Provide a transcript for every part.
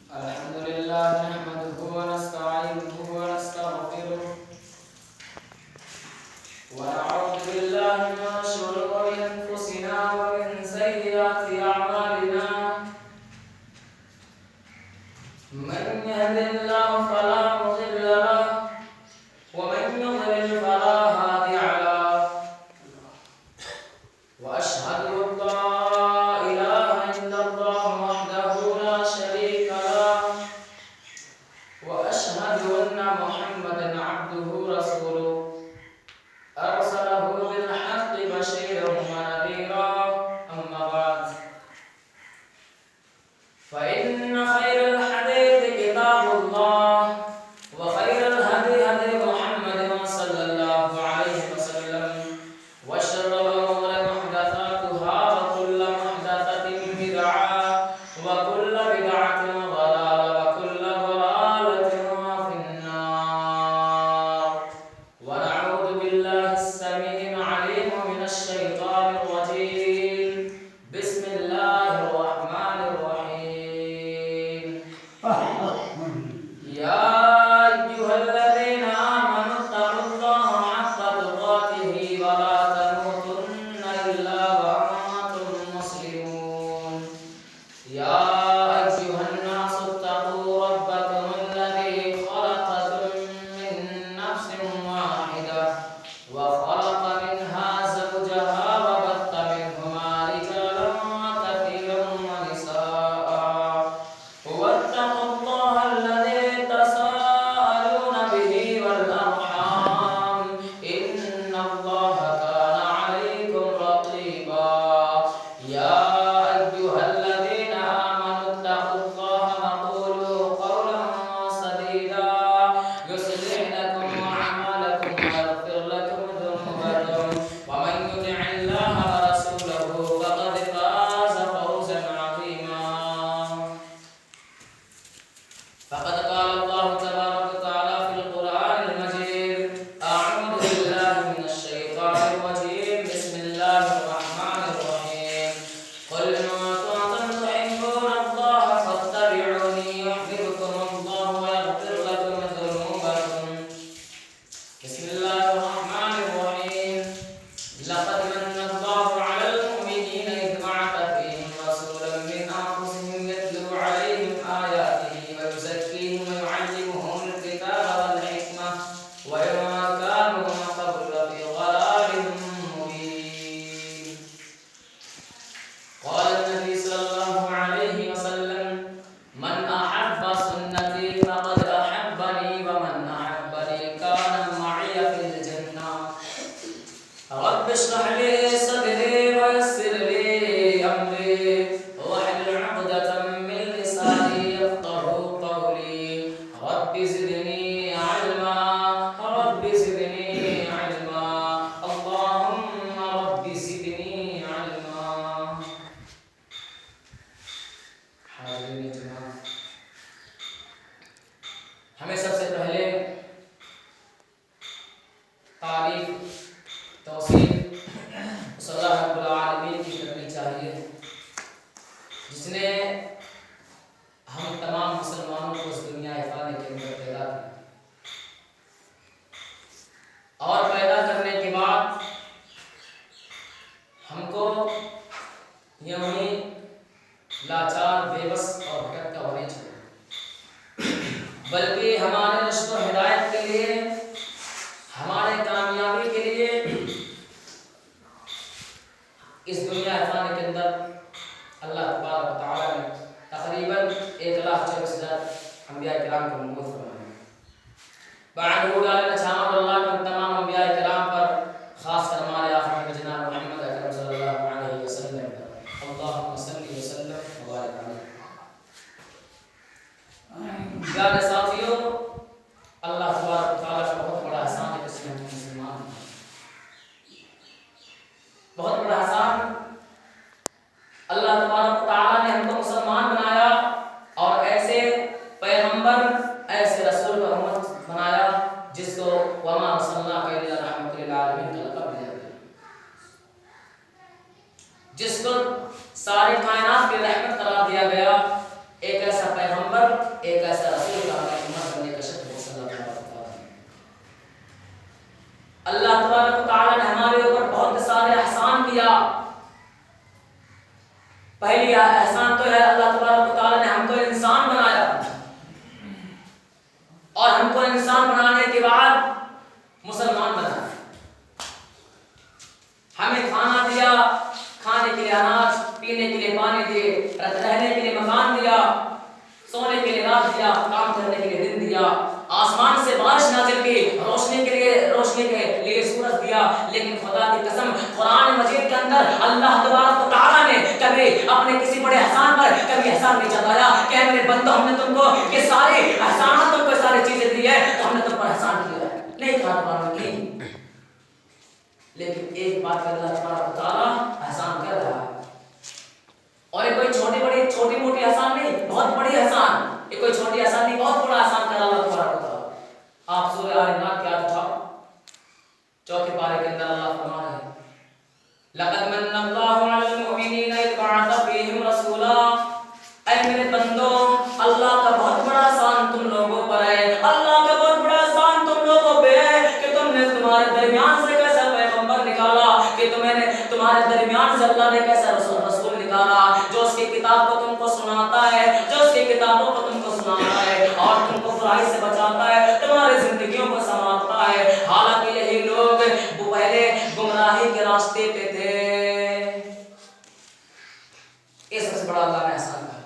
الحمد لله نحمده ونستعينه ونستغفره ونعوذ بالله من شرور أنفسنا ومن سيئات أعمالنا من يهد الله فلا مضل له ومن يضلل فلا هادي له وأشهد أن لا إله إلا الله وحده لا شريك له وأشهد أن محمدا عبده ورسوله أرسله بالحق بشيرا ونذيرا أما بعد فإن خير الحديث كتاب الله وخير الهدي هدي محمد صلى الله عليه وسلم وشر الأمور محدثاتها وكل محدثة بدعة وكل بدعة ضلالة وكل ضلالة في النار ونعوذ بالله السميع العليم من الشيطان الرجيم بسم الله الرحمن الرحيم يا أيها الذين آمنوا اتقوا الله حق تقاته ولا تموتن إلا وأنتم مسلمون يا أيها الناس اتقوا ربكم الذي خلقكم من نفس واحدة وخلق منها زوجها وبث منهما رجالا كثيرا ونساء واتقوا الله الذي تساءلون به والأرحام إن الله كان عليكم رقيبا يا أيها الذين آمنوا اتقوا الله وقولوا قولا سديدا يصلح لكم أعمالكم ويغفر لكم ذنوبكم ومن يطع الله ورسوله فقد فاز فوزا عظيما فقد قال الله تبارك وتعالى في القرآن المجيد أعوذ بالله من الشيطان الرجيم بسم الله الرحمن الرحيم قل إن كنتم تحبون الله فاتبعوني يحببكم الله ويغفر لكم ذنوبكم بسم الله الرحمن الرحيم لقد من الله على المؤمنين إذ بعث فيهم رسولا من أنفسهم يتلو عليهم آياته ويزكيهم ويعلمهم الكتاب والحكمة وإن كانوا من قبل لفي ضلال مبين قال النبي صلى الله عليه وسلم من أحب سنتي فقد أحبني ومن أحبني كان معي في الجنة رب اشرح لي صدري ويسر لي أمري واحلل عقدة من لساني يفقهوا قولي رب زدني علما رب زدني علما اللهم رب زدني علما حاضرین جناب ہمیں سب سے پہلے تعریف توصیف صلی اللہ رب العالمین کی کرنی چاہیے جس نے ہم تمام مسلمانوں کو اس دنیا فانی کے اندر پیدا کیا اور پیدا کرنے کے بعد ہم کو یوں ہی لاچار بے بس اور بھٹکتا ہوا نہیں چھوڑا بلکہ ہمارے رشد و ہدایت کے لیے ہمارے کامیابی کے لیے اس دنیا فانی کے اندر اللہ تبارک و تعالی نے تقریباً 1,24,000 انبیاء کرام کو مبعوث فرمایا بعد وہ ڈالنا چاہوں اللہ کے تمام انبیاء کرام پر خاص کر ہمارے آخر میں جناب محمد اکرم صلی اللہ علیہ وسلم پر اللہم صلی وسلم وبارک علیہ پیارے ساتھیوں اللہ تبارک و تعالی کا بہت بڑا احسان ہے کہ اس نے ہم مسلمان ہیں بہت بڑا احسان اللہ تبارک و تعالی نے ہم کو مسلمان بنایا اور ایسے پیغمبر ایسے رسول کو امت بنایا جس کو وما صلی الا رحمت للعالمین کا لقب دیا گیا جس کو ساری کائنات کی رحمت قرار دیا گیا ایک ایسا پیغمبر ایک ایسا رسول کا ہمیں امت بننے کا شرط ہے صلی اللہ علیہ وسلم۔ اللہ تبارک و تعالیٰ نے ہمارے اوپر بہت سارے احسان کیا۔ پہلی احسان تو ہے اللہ تبارک و تعالیٰ نے ہم کو انسان بنایا، اور ہم کو انسان بنانے کے بعد مسلمان بنایا، ہمیں کھانا دیا، کھانے کے لیے اناج، پینے کے لیے پانی دیے، رہنے کے لیے مکان دیا، سونے کے لیے رات دیا، کام کرنے کے لیے دن دیا، آسمان سے بارش نازل کی، روشنی کے لیے سورج دیا۔ لیکن خدا کی قسم قرآن مجید کے اندر اللہ تبارک و تعالیٰ نے کبھی اپنے کسی بڑے احسان پر کبھی احسان نہیں جتایا کہ اے میرے بندو ہم نے تم کو یہ سارے احسانات، تم کو یہ ساری چیزیں دی ہے تو ہم نے تم پر احسان کیا ہے، نہیں کہا قرآن کی۔ لیکن ایک بات پر اللہ تبارک و تعالیٰ احسان کر رہا ہے، اور یہ کوئی چھوٹی موٹی احسان نہیں، بہت بڑی احسان، یہ کوئی چھوٹی احسان نہیں، بہت بڑا احسان کر اللہ تبارک و تعالیٰ۔ آپ سورہ آل عمران کی آیت 4 پارے کے اندر اللہ فرما رہے ہیں لقد من اللہ علی المؤمنین اذ بعث فیہم رسولا، اے میرے بندو اللہ کا بہت بڑا احسان تم لوگوں پر ہے، اللہ کا بہت بڑا احسان تم لوگوں پہ ہے کہ تم نے تمہارے درمیان سے کیسا پیغمبر نکالا، کہ تمہارے درمیان سے اللہ نے کیسا رسول نکالا جو اس کی کتاب کو تم کو سناتا ہے، جو اس کی کتابوں کو تم کو سناتا ہے اور تم کو برائی سے بچاتا ہے، تمہاری زندگیوں کو سنوارتا ہے۔ حالانکہ یہی لوگ پہلے گمراہی کے راستے پہ تھے۔ یہ سب سے بڑا اللہ نے احسان کہا،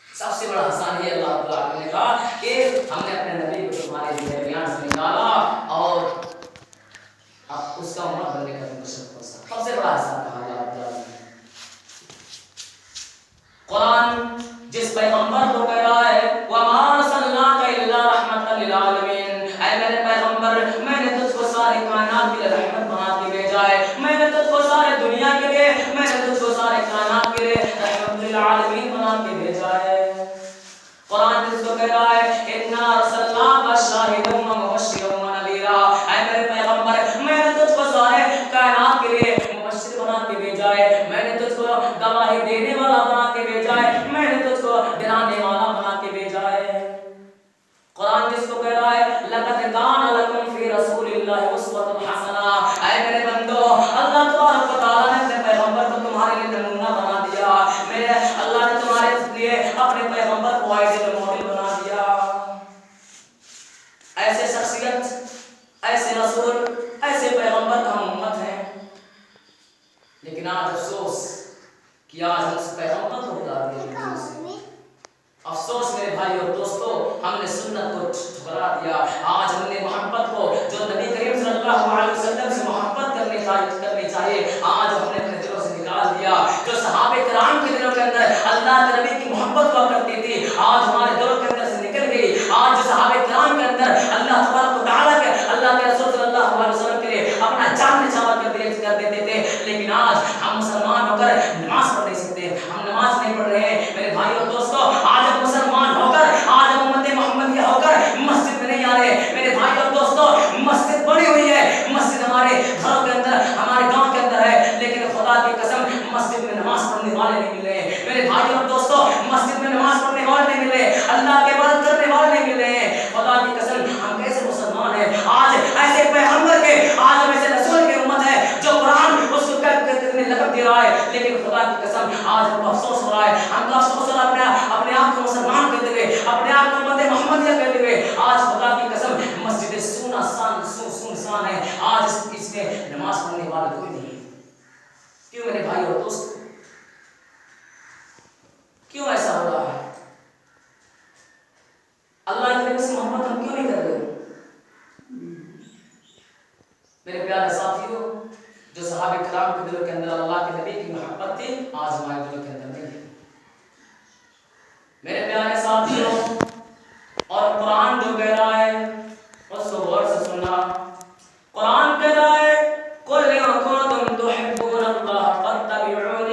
سب سے بڑا احسان یہ اللہ تعالیٰ نے کہا کہ ہم نے اپنے نبی کو تمہارے درمیان سے نکالا اور اب اس کا امت بننے کا تم کو سب سے بڑا احسان کہا اللہ تعالیٰ نے۔ قرآن جس پیغمبر کو کہہ رہا ہے وَمَا أَرْسَلْنَاكَ إِلَّا رَحْمَةً لِلْعَالَمِينَ، اے میرے پیغمبر میں نے تجھ کو ساری کائنات کے لیے رحمت بنا کے بھیجا ہے، میں نے تجھ کو سارے دنیا کے لیے، میں نے تجھ کو سارے کائنات کے لیے رحمت للعالمین بنا کے بھیجا ہے۔ قرآن جس کو کہہ رہا ہے إِنَّا أَرْسَلْنَاكَ شَاهِدًا وَمُبَشِّرًا وَنَذِيرًا، اے میرے پیغمبر میں نے تجھ کو سارے کائنات کے لیے مبشر بنا کے بھیجا ہے، میں نے تجھ کو گواہی دینے والا بنا کے بھیجا ہے، میں نے تجھ کو ڈرانے والا بنا کے بھیجا ہے۔ قرآن جس کو کہہ رہا ہے لَقَدْ كَانَ لَكُمْ فِي رَسُولِ اللَّهِ أُسْوَةٌ حَسَنَةٌ، اے میرے بندو اللہ تبارک و تعالیٰ نے اپنے پیغمبر کو تمہارے لیے نمونہ بنا دیا، میرے اللہ نے تمہارے لیے اپنے پیغمبر کو آئیڈیل ماڈل بنا دیا۔ ایسے شخصیت، ایسے رسول، ایسے پیغمبر کا ہم امت ہیں، لیکن آج افسوس کہ آج ہم اس پیغمبر کو بتا دیا۔ افسوس میرے بھائی اور دوستو، ہم نے سنت کو ٹھکرا دیا، آج ہم نے محبت کو جو نبی کریم صلی اللہ علیہ وسلم سے محبت کرنی چاہیے آج ہم نے اپنے دلوں سے نکال دیا۔ جو صحابہ کرام کے دلوں کے اندر اللہ کے نبی کی محبت ہوا کرتی تھی آج ہمارے دلوں کے اندر سے نکل گئی۔ آج جو صحابہ کرام کے اندر اللہ تبارک و تعالیٰ کے اللہ کے رسول صلی اللہ علیہ وسلم کے لیے اپنا جان نچھاور کر دیتے تھے، لیکن آج ہم مسلمان ہو کر نماز پڑھ نہیں سکتے، ہم نماز نہیں پڑھ رہے ہیں۔ میرے بھائی اور دوستو آج ہم مسلمان ہو کر، آج ہم امت محمدیہ ہو کر مسجد میں نہیں آ رہے۔ میرے بھائی اور دوستو مسجد بنی ہوئی ہے، مسجد ہمارے گھروں کے اندر، ہمارے گاؤں کے اندر ہے، لیکن خدا کی قسم مسجد میں نماز پڑھنے والے نہیں مل رہے۔ میرے بھائی اور دوستو مسجد میں نماز پڑھنے والے نہیں مل رہے، اللہ کے عبادت کرنے والے نہیں مل رہے ہیں۔ خدا کی قسم ہم کیسے مسلمان ہیں؟ آج ایسے پیغمبر کے، آج ہم ایسے رسول کی امت ہے جو قرآن اس کو لقب دے رہا ہے، لیکن خدا کی قسم آج ہم کو افسوس ہو رہا ہے، ہم کو افسوس ہو رہا ہے اپنے آپ کو مسلمان کہتے ہوئے، اپنے آپ کو امت محمدیہ کہتے ہوئے۔ آج خدا کی قسم مسجد سنسان ہے، آج اس میں نماز پڑھنے والا کوئی نہیں۔ کیوں میرے بھائی اور دوست، کیوں ایسا ہو رہا ہے؟ اللہ کے نبی سے محبت ہم کیوں نہیں کر رہے؟ میرے پیارے ساتھیوں، جو صحابہ کرام کے دلوں کے اندر اللہ کے نبی کی محبت تھی آج ہمارے دلوں کے اندر نہیں ہے۔ میرے پیارے ساتھیوں، اور قرآن جو کہہ رہا ہے اس کو غور سے سننا۔ قرآن کہہ رہا ہے قُلْ إِن كُنتُمْ تُحِبُّونَ اللَّهَ فَاتَّبِعُونِي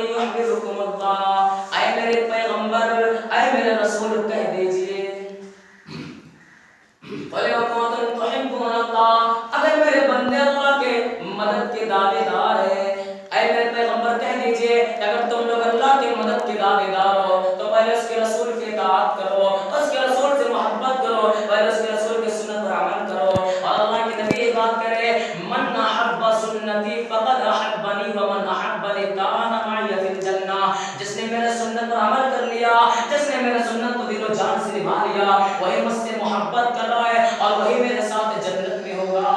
نے میرا سنت کو دل و جان سے نبھا لیا، وہی مجھ سے محبت کر رہا ہے اور وہی میرے ساتھ جنت میں ہوگا۔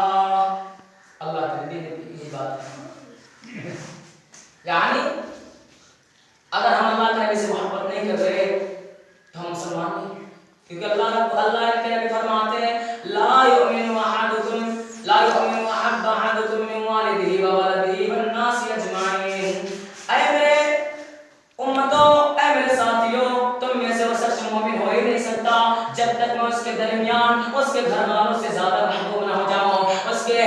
اللہ کے نبی نے یہ بات کی، یعنی اگر ہم اللہ کے نبی سے محبت نہیں کر رہے تو ہم مسلمان نہیں، کیونکہ اللہ کے نبی فرماتے ہیں لا یؤمن احد احدکم من والدہ وولدہ والناس اجمعین۔ اے میرے امتوں، اے میرے ساتھیوں، تم میں سے وہ سچ مومن ہو ہی نہیں سکتا جب تک میں اس کے درمیان اس کے گھر والوں سے زیادہ محبوب نہ ہو جاؤں، اس کے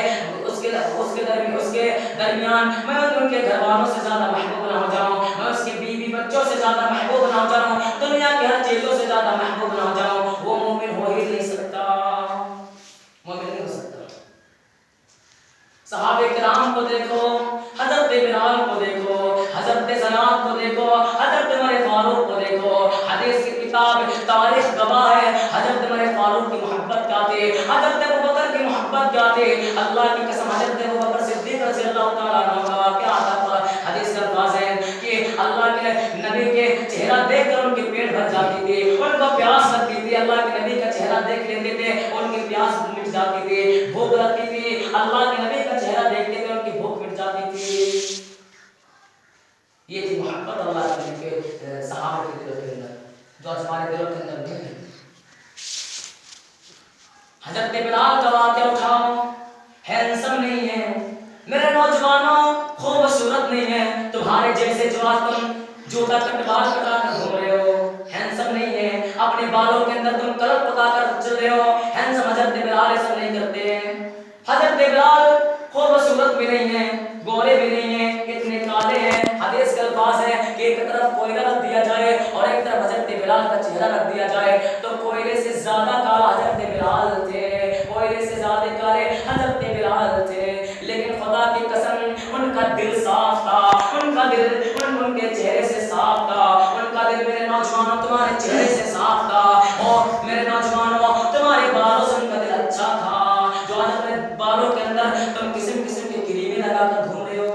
درمیان میں ان کے گھر والوں سے زیادہ محبوب نہ ہو جاؤں، میں اس کے بیوی بچوں سے زیادہ محبوب نہ ہو جاؤں، دنیا کی ہر چیزوں سے زیادہ محبوب نہ ہو جاؤں، وہ مومن ہو ہی نہیں سکتا، مومن نہیں ہو سکتا۔ صحابہ کرام کو دیکھو، حضرت بلال کو دیکھو، حضرت زیاد کو دیکھو، حضرت عمر فاروق کو دیکھو، حدیث کی کتاب تاریخ گواہ ہے حضرت عمر فاروق کی محبت کیا تھی، حضرت ابوبکر کی محبت کیا تھی، اللہ کی قسم حضرت ابوبکر صدیق رضی اللہ تعالیٰ عنہ کا کیا تھا، حدیث کا الفاظ ہے کہ اللہ کے نبی کے چہرہ دیکھ کر ان کی پیٹ بھر جاتی تھی، ان کو پیاس لگتی تھی، اللہ کے نبی کا چہرہ دیکھ لیتے تھے ان کی پیاس مٹ جاتی تھی، بھوک لگتی تھی، اللہ کے نبی کا چہرہ دیکھتے تھے ان کی بھوک مٹ جاتی تھی۔ یہ تھی محبت اللہ کے نبی کے صحابہ کے دلوں کے اندر، جو آج ہمارے دلوں کے اندر نہیں ہے۔ حضرت بلال کا واقعہ اٹھاؤ، ہینسم نہیں ہے میرے نوجوانوں، خوبصورت نہیں ہے تمہارے جیسے جو آج تم جوتا کٹ بال کٹا کر گھوم رہے ہو، ہینسم نہیں ہے، اپنے بالوں کے اندر تم کلر پکا کر چل رہے ہو، ہینسم حضرت بلال ایسا نہیں کرتے ہیں۔ حضرت بلال خوبصورت بھی نہیں ہے، گورے بھی نہیں ہیں، اتنے کالے ہیں، حدیث کا الفاظ ہے کہ ایک طرف کوئلہ رکھ دیا جائے اور ایک طرف حضرت بلال کا چہرہ رکھ دیا جائے تو کوئلے سے زیادہ کالا حضرت بلال تھے، کوئلے سے زیادہ کالے حضرت بلال تھے، لیکن خدا کی قسم ان کا دل صاف تھا، ان کا دل ان کے چہرے سے صاف تھا، ان کا دل میرے نوجوانوں تمہارے چہرے سے صاف تھا، اور میرے نوجوانوں تمہارے بالوں سے ان کا دل اچھا تھا، جو آج اپنے بالوں کے اندر تم قسم قسم کی کریمیں لگا کر گھوم رہے ہو،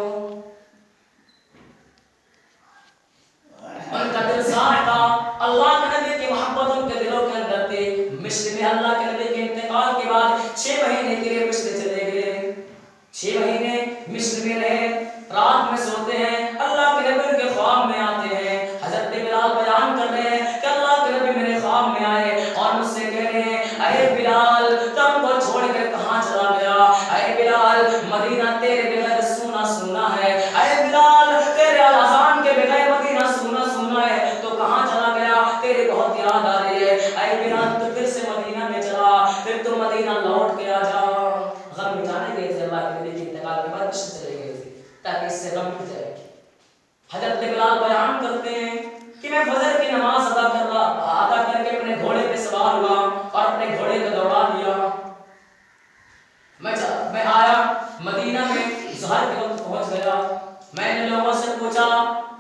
ان کا دل صاف تھا، اللہ کے نبی کی محبت ان کے دلوں کے اندر تھی۔ مصر میں اللہ کے نبی کے انتقال کے بعد 6 مہینے کے لیے مصر چلے گئے، 6 مہینے مصر میں رہے، رات میں سوتے ہیں، اللہ کے نبی کے خواب میں آتے ہیں، حضرت بلال بیان کر رہے ہیں کہ اللہ کے نبی میرے خواب میں آئے اور مجھ سے کہہ رہے ہیں اے بلال تم کو چھوڑ کر کہاں چلا گیا، اے بلال مدینہ تیرے بغیر سونا سونا ہے، اے بلال تیرے اذان کے بغیر مدینہ سونا سونا ہے، تو کہاں چلا گیا، تیرے بہت یاد آ رہی ہے، اے بلال تو پھر سے مدینہ میں چلا، پھر تو مدینہ لوٹ کے آ جا۔ غم مٹانے گئے تھے اللہ کے نبی کے انتقال کے بعد مصر چلے گئے تھے تاکہ اس سے غم مٹ جائے۔ حضرت بلال بیان کرتے ہیں کہ میں فجر کی نماز ادا کر کے اپنے گھوڑے پہ سوار ہوا اور اپنے گھوڑے کو دوڑا دیا، میں آیا مدینہ میں، ظہر کے وقت پہنچ گیا، میں نے لوگوں سے پوچھا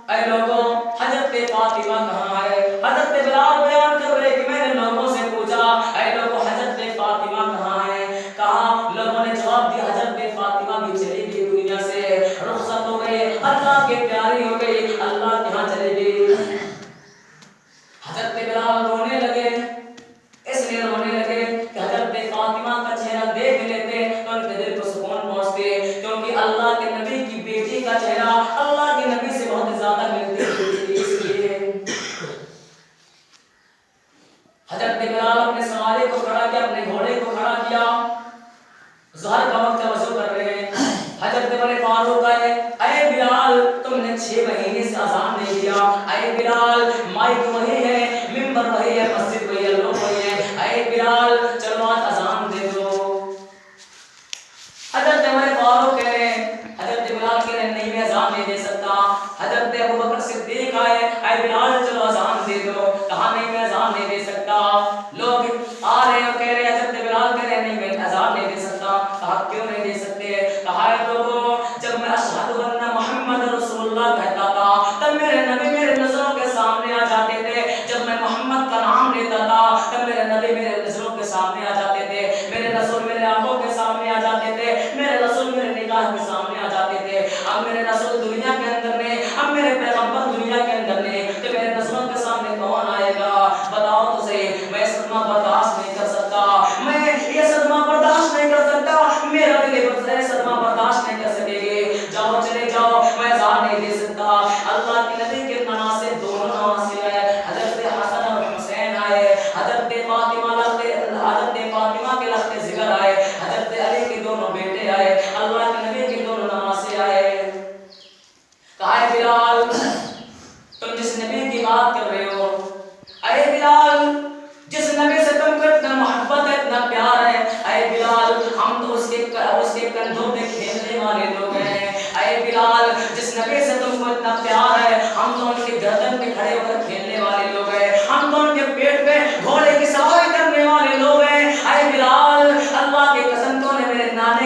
اے لوگوں حضرت فاطمہ کہاں ہے، حضرت بلال بیان کر رہے کہ میں نے لوگوں سے پوچھا اے لوگوں حضرت فاطمہ کہاں ہے، کہا لوگوں نے جواب دیا حضرت فاطمہ بھی چلی گئی دنیا سے، رخصت ہو گئی، اللہ کی پیاری ہو گئی، اللہ کے ہاں چلی گئی۔ حضرت بلال رونے لگے، اس لیے رونے لگے کہ حضرت فاطمہ کا چہرہ دیکھ لیتے تو ان کے دل کو سکون پہنچتے، کیونکہ اللہ کے نبی کی بیٹی کا چہرہ اللہ کے نبی سے بہت زیادہ ملتے جلتے، اس لیے حضرت بلال اپنے سوارے کو کھڑا کیا، اپنے گھوڑے کو کھڑا کیا، ظہر کا وقت وضو کر رہے ہیں، حضرت عمر فاروق آئے اے بلال تم نے 6 مہینے سے اذان نہیں دیا، اے بلال مائک وہی ہے، منبر وہی ہے، مسجد وہی ہے، لوگ وہی ہے، اے بلال چلو آج اذان دے دو۔ حضرت عمر فاروق کہہ رہے ہیں، حضرت بلال کہہ رہے ہیں نہیں میں اذان نہیں دے سکتا، حضرت ابوبکر صدیق آئے اے بلال چلو اذان دے دو، کہا نہیں میں اذان نہیں دے سکتا، لوگ آ رہے ہیں کہہ رہے ہیں حضرت بلال کہہ رہے ہیں نہیں میں اذان نہیں دے سکتا، کہا کیوں نہیں دے سکتے، کہا ہے لوگوں جب میں اشہد ان محمد رسول اللہ کہتا تھا تب میرے نبی میرے نظروں کے سامنے آ جاتے تھے، جب میں محمد کا نام لیتا تھا تب میرے نبی میرے نظروں کے سامنے آ جاتے تھے، میرے رسول میرے آنکھوں کے سامنے آ جاتے تھے، میرے رسول میرے نگاہ کے سامنے آ جاتے تھے، اب میرے رسول دنیا کے اندر نے، اب میرے پیغمبر دنیا کے اندر نے، تو میرے نظروں کے سامنے کون آئے گا، بات کر رہے ہو؟ اے بلال جس نبی سے تم کو اتنا محبت ہے اتنا پیار ہے، اے بلال ہم تو اس کے کندھوں پہ کھیلنے والے لوگ ہیں، اے بلال جس نبی سے تم کو اتنا پیار ہے ہم تو ان کے گردن پہ کھڑے ہو کر کھیلنے والے لوگ ہیں، ہم تو ان کے پیٹ پہ گھوڑے کی سواری کرنے والے لوگ ہیں، اے بلال اللہ کی قسم تو نے میرے نانا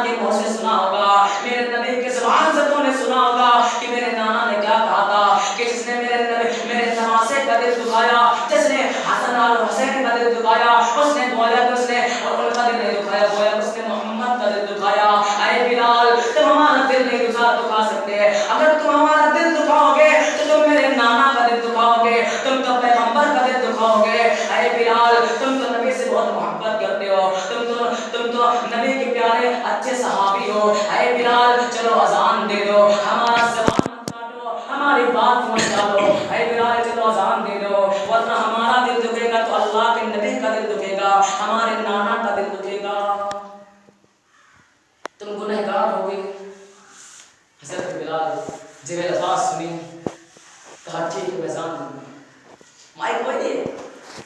کے منہ سے سنا ہوگا، میرے نبی کے زبان سے تو نے سنا ہوگا کہ میرے نانا نے کیا کہا تھا کہ جس نے میرے نواسے کا دل دکھایا، جس نے حسن اور حسین کا دل دکھایا، اس نے گویا کہ اس نے اور ان کا دل نہیں دکھایا، گویا اس نے محمد کا دل دکھایا۔ اے بلال تم ہمارا دل نہیں دکھا سکتے، اگر تم ہمارا دل دکھاؤ گے تو تم میرے نانا کا دل دکھاؤ گے، تم تو پیغمبر کا دل دکھاؤ گے۔ اے بلال تم تو نبی سے بہت محبت کرتے ہو، تم تو نبی کے پیارے اچھے صحابی ہو، اے بلال چلو اذان دے دو، ہمارا زبان مت کاٹو، ہماری بات مت ڈالو، اے بلال چلو اذان دے دو، ورنہ ہمارا دل دکھے گا تو اللہ کے نبی کا دل دکھے گا، ہمارے نانا کا دل دکھے گا، تم گنہگار ہو گے۔ حضرت بلال جب یہ الفاظ سنی کہا ٹھیک ہے میں اذان دوں گا۔ مائک وہی ہے،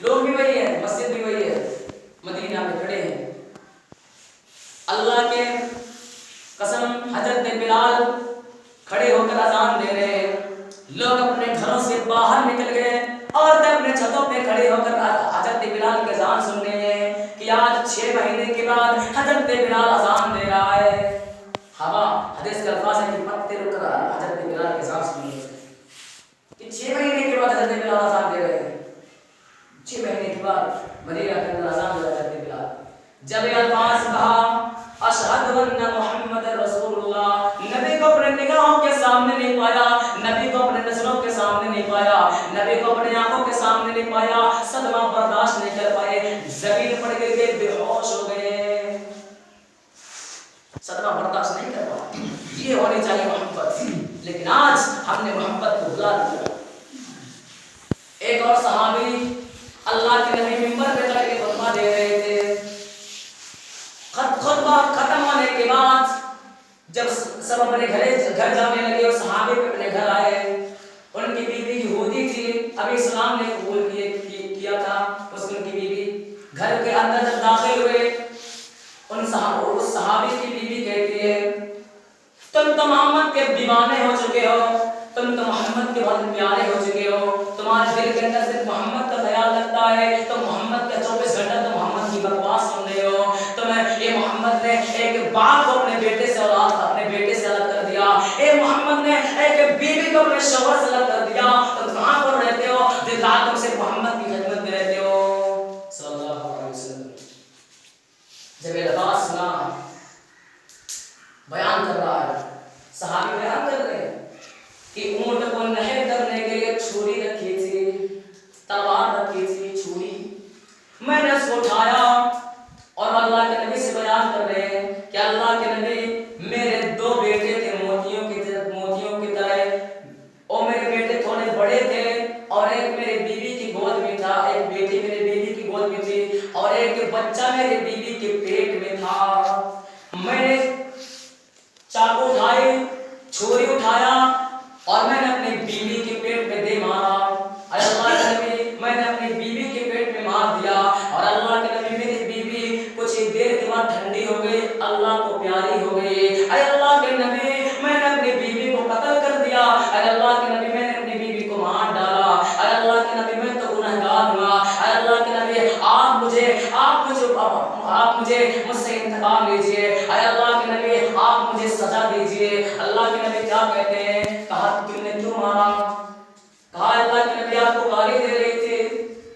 لوگ بھی وہی ہیں، مسجد بھی وہی ہے، مدینہ میں کھڑے ہیں، اللہ کے قسم حضرت بلال کھڑے ہو کر اذان دے رہے ہیں، لوگ اپنے گھروں سے باہر نکل گئے، عورتیں اپنے چھتوں پہ کھڑے ہو کر حضرت بلال کی اذان سن رہے ہیں کہ آج 6 مہینے کے بعد حضرت بلال اذان دے رہا ہے۔ ہوا حدیث کے الفاظ ہیں کہ پتے رک کر حضرت بلال کی اذان سن رہے ہیں کہ 6 مہینے کے بعد حضرت بلال اذان دے رہے ہیں، 6 مہینے کے بعد مدینہ کے اندر اذان دے حضرت بلال۔ جب یہ الفاظ کہا اشہد ان محمد رسول اللہ، نبی کو اپنے نگاہوں کے سامنے نہیں پایا، نبی کو اپنے نظروں کے سامنے نہیں پایا، نبی کو اپنے آنکھوں کے سامنے نہیں پایا، صدمہ برداشت نہیں کر پائے، زمین پر گر کے بے ہوش ہو گئے، صدمہ برداشت نہیں کر پائے۔ یہ ہونی چاہیے محبت، لیکن آج ہم نے محبت کو بھلا دیا۔ ایک اور صحابی اللہ کے نبی منبر پہ چڑھ کے خطبہ دے رہے تھے، خطبہ ختم ہونے کے بعد جب سب اپنے گھر جانے لگے اور صحابے اپنے گھر آئے، ان کی بیوی یہودی تھی، ابھی اسلام نے قبول کیا تھا، اس کی بیوی گھر کے اندر جب داخل ہوئے اس صحابی کی بیوی کہتی ہے تم تو محمد کے دیوانے ہو چکے ہو، تم تو محمد کے بہت پیارے ہو چکے ہو، تمہارے دل کے اندر صرف محمد کا خیال رکھتا ہے، تم محمد کا 24 گھنٹہ تو محمد کی بکواس سن رہے ہو، تمہیں یہ محمد نے ایک باپ کو اپنے بیٹے سے الگ کر دیا، اے محمد نے ایک بیوی کو اپنے شوہر سے الگ کر دیا، تم کہاں پر رہتے ہو؟ دن رات تم صرف محمد کی خدمت میں رہتے ہو صلی اللہ علیہ وسلم۔ جب یہ الفاظ سنا بیان کر رہا ہے، صحابی بیان کر رہے ہیں کہ اونٹ کو نہر کرنے کے لیے چھری رکھی تھی، تلوار رکھی تھی، چھری، میں نے اس کو اٹھایا اور اللہ کے نبی سے بیان کر رہے ہیں کہ اللہ کے نبی میرے 2 بیٹے تھے موتیوں کی طرح، اور میرے بیٹے تھوڑے بڑے تھے اور ایک میری بیوی کی گود میں تھا، ایک بیٹی میری بیوی کی گود میں تھی اور ایک بچہ میری بیوی کے پیٹ میں تھا، میں نے چاقو اٹھائی، چھری اٹھایا اور میں نے اپنی بیوی کے پیٹ میں دے مارا، اے اللہ کے نبی میں نے اپنی بیوی کے پیٹ میں مار دیا، اور اللہ کے نبی میری بیوی کچھ ہی دیر کے بعد ٹھنڈی ہو گئی، اللہ کو پیاری ہو گئی، اے اللہ کے نبی میں نے اپنی بیوی کو قتل کر دیا، اے اللہ کے نبی میں نے اپنی بیوی کو مار ڈالا، اے اللہ کے نبی میں تو گنہگار ہوا، اے اللہ کے نبی آپ مجھے مجھ سے انتقام لیجئے، اے اللہ کے نبی آپ مجھے سزا دیجئے۔ اللہ کے نبی کیا کہتے ہیں؟ کہا تم نے کیوں مارا؟ کہا اللہ کے نبی آپ کو گالی دے رہی تھی،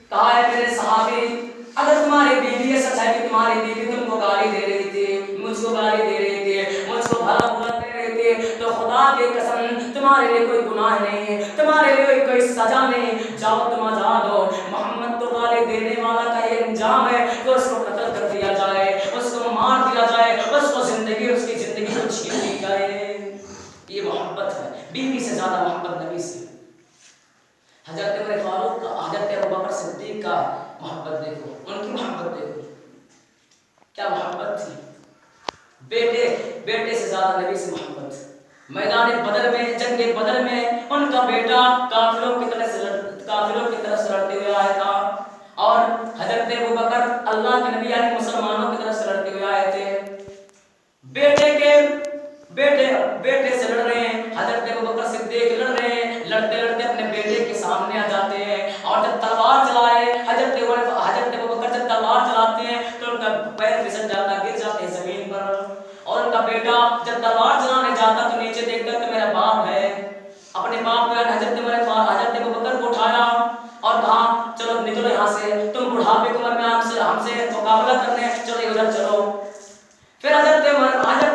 کہا ہے میرے صحابی اگر تمہاری بیوی یہ سچ ہے کہ تمہاری بیوی تم کو گالی دے رہی تھی، مجھ کو گالی دے رہی تھی، مجھ کو بھلا برا کہہ رہی تھی، تو خدا کی قسم تمہارے لیے کوئی گناہ نہیں، تمہارے لیے کوئی سزا نہیں، جاؤ تم آزاد ہو، محمد تو گالی دینے والا کا یہ انجام ہے کہ اس کو قتل کر دیا جائے، اس کو مار دیا جائے، اس کو اس کی زندگی کو چھین لی جائے۔ یہ محبت ہے، بیوی سے زیادہ محبت نبی سے۔ حضرت عمر فاروق کا، حضرت ابوبکر صدیق کا محبت دیکھو، ان کی محبت دیکھو، کیا محبت تھی، بیٹے سے زیادہ نبی سے محبت، میدان بدر میں، جنگ بدر میں ان کا بیٹا کافروں کی طرف سے لڑتے ہوئے آیا تھا، اور حضرت ابوبکر اللہ کے نبی یعنی مسلمانوں کی طرف سے لڑتے ہوئے آئے تھے۔ بیٹے سے لڑ رہے ہیں، حضرت ابوبکر صدیق لڑ رہے ہیں، لڑتے لڑتے اپنے بیٹے کے سامنے آ جاتے ہیں، اور جب تلوار چلائے حضرت ابوبکر جب تلوار چلاتے ہیں تو ان کا پیر پھسل جاتا، گر جاتے ہیں زمین پر، اور ان کا بیٹا جب تلوار چلانے جاتا تو نیچے دیکھتا کہ میرا باپ ہے، اپنے باپ کو حضرت ابوبکر کو اٹھایا اور کہا چلو نکلو یہاں سے، تم بڑھاپے کی عمر میں ہم سے مقابلہ کرنے، چلو ادھر چلو۔ پھر حضرت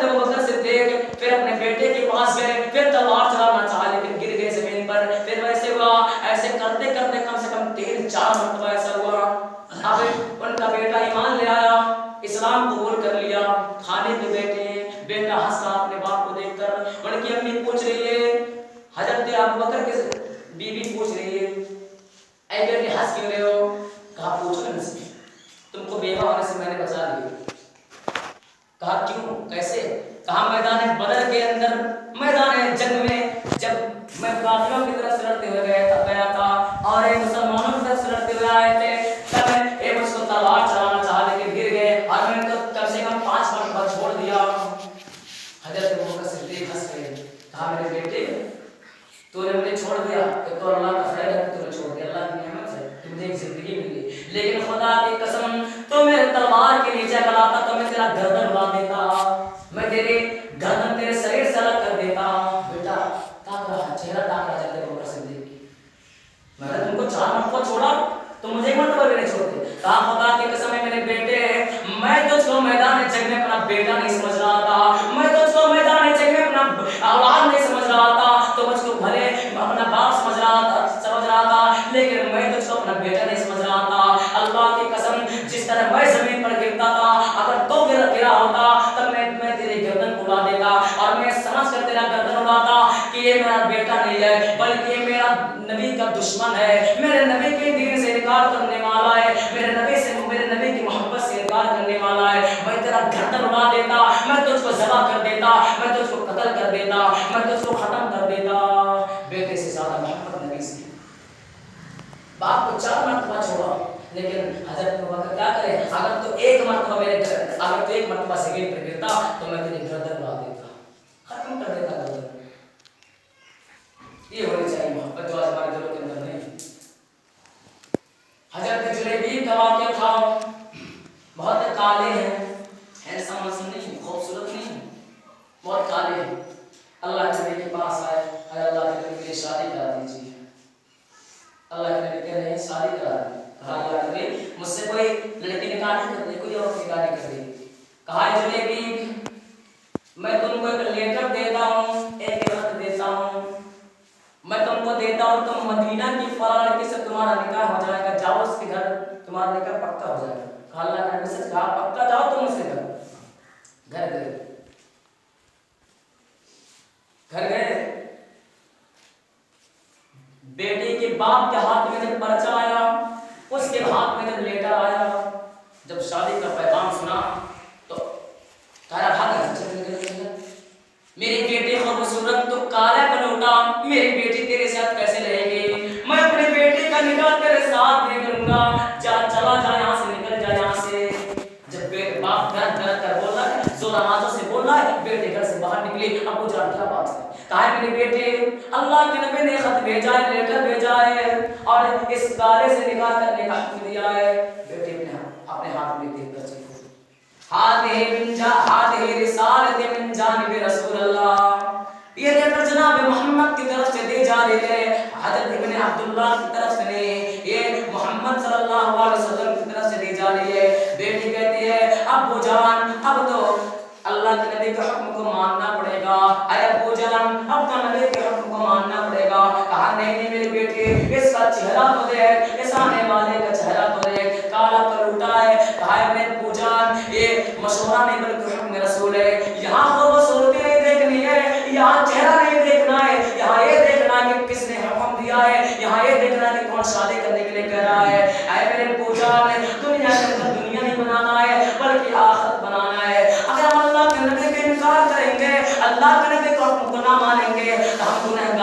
ابوبکر صدیق پھر اپنے بیٹے کے پاس گئے، پھر تلوار چلانا چاہا لیکن گر گئے زمین پر۔ پھر ویسے ہوا، ایسے کرتے کرتے کم سے کم 3-4 مرتبہ ایسا ہوا، اب ان کا بیٹا ایمان لے آیا، اسلام قبول کر لیا، کھانے کے بیٹا ہنسا اپنے باپ کو دیکھ کر۔ ان کی امی پوچھ رہی ہے، حضرت ابوبکر کی بیوی پوچھ رہی ہے، اے بیٹے ہنس کیوں رہے ہو؟ کہا پوچھو نا، تم کو بیوہ ہونے سے میں نے بچا لیا۔ کہا کیوں، کیسے؟ کہا میدان بدر کے اندر، میدان جنگ میں جب میں کافروں کی طرف سے لڑتے ہوئے گیا تھا اور مسلمانوں کی طرف سے لڑتے ہوئے آئے تھے، تب مجھ کو تلوار چلانا چاہا لیکن گر گئے اور میں نے تو کم سے کم 5 مرتبہ چھوڑ دیا۔ حضرت ابوبکر صدیق ہنس گئے، کہا میرے بیٹے تو نے مجھے چھوڑ دیا، ایک تو اللہ کا خیر ہے کہ تو نے چھوڑ دیا، اللہ کی نعمت ہے کہ مجھے ایک زندگی ملی، لیکن خدا کی قسم تو میرے تلوار کے نیچے اگر آتا تو میں تیرا گردن اڑا دیتا، میں تیرے گردن تیرے شریر سے الگ کر دیتا۔ بیٹا تاک رہا، چہرہ تاک رہا حضرت ابوبکر صدیق، میں نے تم کو 4 مرتبہ چھوڑا تو مجھے 1 مرتبہ بھی نہیں چھوڑتے۔ کہا خدا کی قسم ہے میرے بیٹے، میں تجھ کو میدان جنگ میں اپنا بیٹا نہیں سمجھ رہا تھا، میں تجھ کو میدان جنگ میں اپنا اولاد نہیں سمجھ رہا تھا، تو مجھ کو بھلے اپنا باپ سمجھ رہا تھا لیکن میں تجھ کو اپنا بیٹا نہیں سمجھ رہا تھا۔ اللہ کی قسم جس طرح میں زمین پر گرتا تھا، اگر تو گرا ہوتا تب میں تیری گردن اڑا دیتا، اور میں سمجھ کر تیرا گردن اڑاتا کہ یہ میرا بیٹا نہیں ہے بلکہ یہ میرا نبی کا دشمن ہے، میرے نبی کے دین سے انکار کرنے والا ہے، میرے نبی کی محبت سے انکار کرنے والا ہے، میں تیرا گردن اڑا دیتا، میں تجھ کو ذبح کر دیتا، میں تجھ کو قتل کر دیتا، میں تجھ کو ختم کر دیتا۔ بیٹے سے زیادہ محبت نبی سے، باپ کو 4 مرتبہ چھوڑا لیکن حضرت ابوبکر کیا کرے، اگر تو ایک مرتبہ زمین پر گرتا تو میں تیری گردن اڑا دیتا، ختم کر دیتا گردن۔ یہ ہونی چاہیے محبت جو آج ہمارے دلوں کے اندر نہیں۔ حضرت جلیبیب کا واقعہ تھا، بہت کالے ہیں، ہینڈسم نہیں، خوبصورت نہیں، بہت کالے ہیں، اللہ کے نبی کے پاس آئے، اے اللہ کے نبی کے لیے شادی کرا دیجیے۔ اللہ کے نبی کہہ رہے ہیں شادی کرا دیں، کہا اللہ کے نبی مجھ سے کوئی لڑکی نکاح نہیں کر دی، کوئی اور نکاح نہیں کر دی۔ کہا جلیبیب میں تم کو ایک لیٹر دیتا ہوں، ایک خط دیتا ہوں، میں تم کو دیتا ہوں، تم مدینہ کی فلاں لڑکی سے تمہارا نکاح ہو جائے گا، جاؤ اس کے گھر تمہارا نکاح پکا ہو جائے گا۔ کہا اللہ کے نبی سچ کہا، پکا جاؤ تم اس کے گھر گئے، بیٹی کے باپ کے ہاتھ میں جب پرچہ آیا، اس کے ہاتھ میں جب لیٹر آیا، جب شادی کا پیغام سنا تو تارا بھاگ میری بیٹی خوبصورت تو کالا بنوٹا، میری بیٹی تیرے ساتھ کیسے رہے گی؟ میں اپنی بیٹی کا نکاح تیرے ساتھ نہیں کروں گا، چلا جا یہاں سے، نکل جا یہاں سے۔ جب باپ گھر کر بول رہا ہے، زور آوازوں سے بول رہا ہے، بیٹے گھر سے باہر نکلی، ابو جان کیا بات ہے؟ کہا ہے میری بیٹے اللہ کے نبی نے خط بھیجا ہے، لیٹر بھیجا ہے اور اس گارے سے نکاح کرنے کا حکم دیا ہے۔ بیٹے اپنے ہاتھ میں دیکھ کر چلو، ہاتھ رسالت من جانب رسول اللہ، یہ لیٹر جناب محمد کی طرف سے دی جا رہی ہے، حضرت ابن عبداللہ کی طرف سے نہیں، یہ محمد صلی اللہ علیہ وسلم کی طرف سے دی جا رہی ہے۔ بیٹی کہتی ہے ابو جان اب تو اللہ کے نبی کے حکم کو ماننا پڑے گا، اے ابو جان اب تو نبی کے حکم کو ماننا پڑے گا۔ کہا نہیں میری بیٹی، اس کا چہرہ تو دیکھ، اس آنے والے کا چہرہ تو دیکھ، کالا کلوٹا ہے۔ کہا میرے ابو جان یہ مشورہ نہیں بلکہ حکم رسول ہے، یہاں خوبصورتی نہیں دیکھنی ہے، یہاں چہرہ نہیں دیکھنا ہے، یہاں یہ دیکھنا ہے کہ کس نے حکم دیا ہے، یہاں یہ دیکھنا ہے کہ کون شادی کرنے کے لیے کہہ رہا ہے۔ اے میرے ابو جان دنیا کے اندر دنیا نہیں بنانا ہے بلکہ آخرت بنانا ہے۔ اگر ہم اللہ کے نبی کا انکار کریں گے، اللہ کے نبی کو حکم کو نہ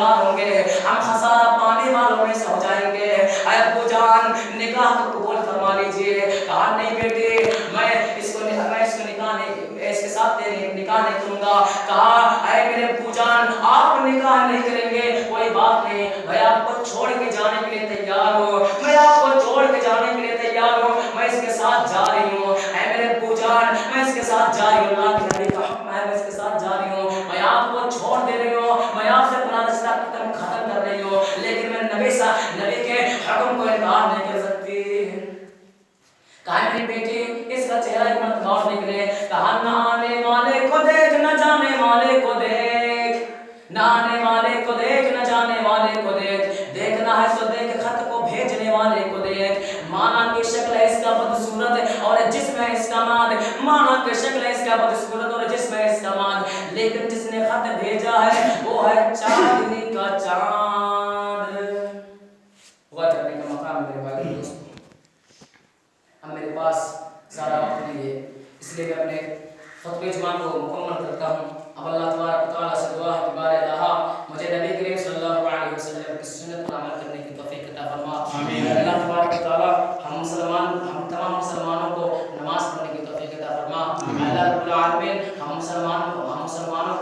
شمار ہوں گے، ہم خسارہ پانے والوں میں سے ہو جائیں گے۔ اے ابو جان نکاح کو قبول فرما لیجیے۔ کہا نہیں بیٹے میں اس کو نکاح نہیں، اس کے ساتھ نکاح نہیں کروں گا۔ کہا اے میرے ابو جان آپ نکاح نہیں کریں گے کوئی بات نہیں، میں آپ کو چھوڑ کے جانے کے لیے تیار ہوں، میں آپ کو چھوڑ کے جانے کے لیے تیار ہوں، میں اس کے ساتھ جا رہی ہوں۔ اے میرے ابو جان میں اس کے ساتھ جا رہی ہوں، اللہ کے نبی کا حکم ہے میں اس کے ساتھ جا رہی ہوں، میں آپ کو چھوڑ دے رہی ہوں، میں آپ سے اپنا رشتہ ختم کر رہی ہوں، لیکن میں نبی کے حکم کو انکار نہیں کر سکتی۔ کہا میری بیٹی اس کا چہرہ اتنا غور نکلے، کہا نہ آنے والے کو دیکھ نہ جانے والے کو دیکھ، نہ آنے والے کو دیکھ نہ جانے والے کو دیکھ، دیکھنا ہے تو دیکھ خط کو بھیجنے والے کو دیکھ، مانا کی شکل ہے اس کا بدصورت اور جسم ہے اس کا ماد، مانا کی شکل ہے اس کا بدصورت اور جسم ہے اس کا ماد، لیکن جس نے خط بھیجا ہے وہ ہے چاندنی کا چاند۔ غور کرنے کا مقام میرے بھائی دوستوں، اب میرے پاس سارا وقت نہیں ہے، اس لیے میں اپنے خطبہ جمعہ کو مکمل کرتا ہوں۔ اب اللہ تبارک و تعالیٰ سے دعا ہے کہ بار الہا مجھے نبی کریم صلی اللہ علیہ وسلم کی سنت پر عمل کرنے کی توفیق عطا فرما۔ اللہ تبارک و تعالیٰ ہم تمام مسلمانوں کو نماز پڑھنے کی توفیق عطا فرما۔ اللہ رب العالمین ہم مسلمانوں